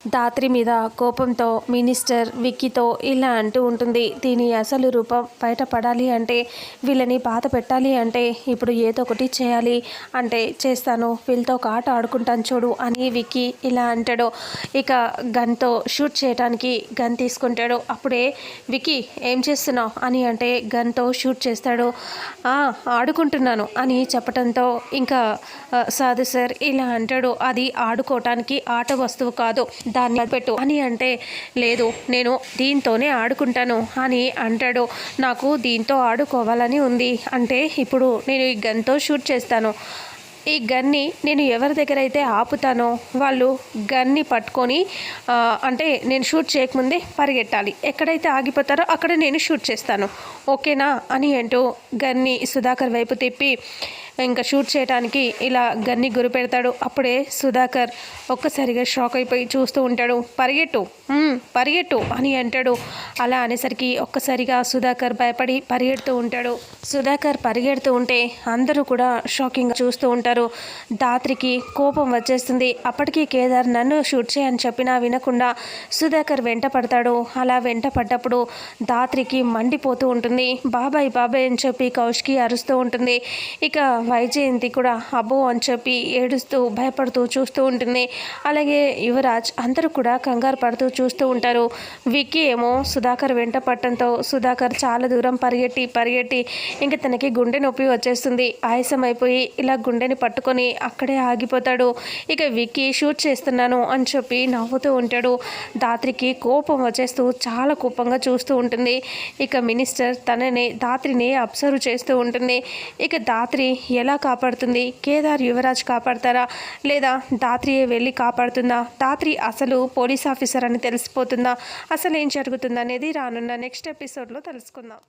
ధాత్రి మీద కోపంతో మినిస్టర్ విక్కీతో ఇలా అంటూ ఉంటుంది. దీని అసలు రూపం బయటపడాలి అంటే, వీళ్ళని బాధ పెట్టాలి అంటే ఇప్పుడు ఏదో ఒకటి చేయాలి. అంటే చేస్తాను, వీళ్ళతో ఒక ఆట ఆడుకుంటాను చూడు అని విక్కీ ఇలా అంటాడు. ఇక గన్తో షూట్ చేయడానికి గన్ తీసుకుంటాడు. అప్పుడే విక్కీ ఏం చేస్తున్నావు అని అంటే గన్తో షూట్ చేస్తాడు. ఆడుకుంటున్నాను అని చెప్పడంతో ఇంకా సాధు సార్ ఇలా అంటాడు. అది ఆడుకోవటానికి ఆట వస్తువు కాదు, దాన్ని పెట్టు అని అంటే లేదు నేను దీంతోనే ఆడుకుంటాను అని అంటాడు. నాకు దీంతో ఆడుకోవాలని ఉంది అంటే ఇప్పుడు నేను ఈ గన్తో షూట్ చేస్తాను. ఈ గన్ని నేను ఎవరి దగ్గర అయితే ఆపుతానో వాళ్ళు గన్ని పట్టుకొని అంటే నేను షూట్ చేయకముందే పరిగెట్టాలి. ఎక్కడైతే ఆగిపోతారో అక్కడ నేను షూట్ చేస్తాను, ఓకేనా అని అంటూ గన్ని సుధాకర్ వైపు తిప్పి ఇంకా షూట్ చేయడానికి ఇలా గన్ని గురి పెడతాడు. అప్పుడే సుధాకర్ ఒక్కసారిగా షాక్ అయిపోయి చూస్తూ ఉంటాడు. పరిగెట్టు పరిగెట్టు అని అంటాడు. అలా అనేసరికి ఒక్కసారిగా సుధాకర్ భయపడి పరిగెడుతూ ఉంటాడు. సుధాకర్ పరిగెడుతూ ఉంటే అందరూ కూడా షాకింగ్గా చూస్తూ ఉంటారు. ధాత్రికి కోపం వచ్చేస్తుంది. అప్పటికీ కేదార్ నన్ను షూట్ చేయని చెప్పినా వినకుండా సుధాకర్ వెంట పడతాడు. అలా వెంట పడ్డప్పుడు ధాత్రికి మండిపోతూ ఉంటుంది. బాబాయ్ బాబాయ్ అని చెప్పి కౌశికి అరుస్తూ ఉంటుంది. ఇక వైజయంతి కూడా అబ్బో అని చెప్పి ఏడుస్తూ భయపడుతూ చూస్తూ ఉంటుంది. అలాగే యువరాజ్ అందరూ కూడా కంగారు పడుతూ చూస్తూ ఉంటారు. విక్కీ ఏమో సుధాకర్ వెంట పట్టడంతో సుధాకర్ చాలా దూరం పరిగెట్టి ఇంకా తనకి గుండె నొప్పి వచ్చేస్తుంది. ఆయాసం అయిపోయి ఇలా గుండెని పట్టుకొని అక్కడే ఆగిపోతాడు. ఇక విక్కీ షూట్ చేస్తున్నాను అని చెప్పి నవ్వుతూ ఉంటాడు. ధాత్రికి కోపం వచ్చేస్తూ చాలా కోపంగా చూస్తూ ఉంటుంది. ఇక మినిస్టర్ ధాత్రిని అబ్జర్వ్ చేస్తూ ఉంటుంది. ఇక ధాత్రి ఎలా కాపాడుతుంది? కేదార్ యువరాజ్ కాపాడతారా లేదా ధాత్రియే వెళ్ళి కాపాడుతుందా? ధాత్రి అసలు పోలీస్ ఆఫీసర్ అని తెలిసిపోతుందా? అసలు ఏం జరుగుతుందనేది రానున్న నెక్స్ట్ ఎపిసోడ్లో తెలుసుకుందాం.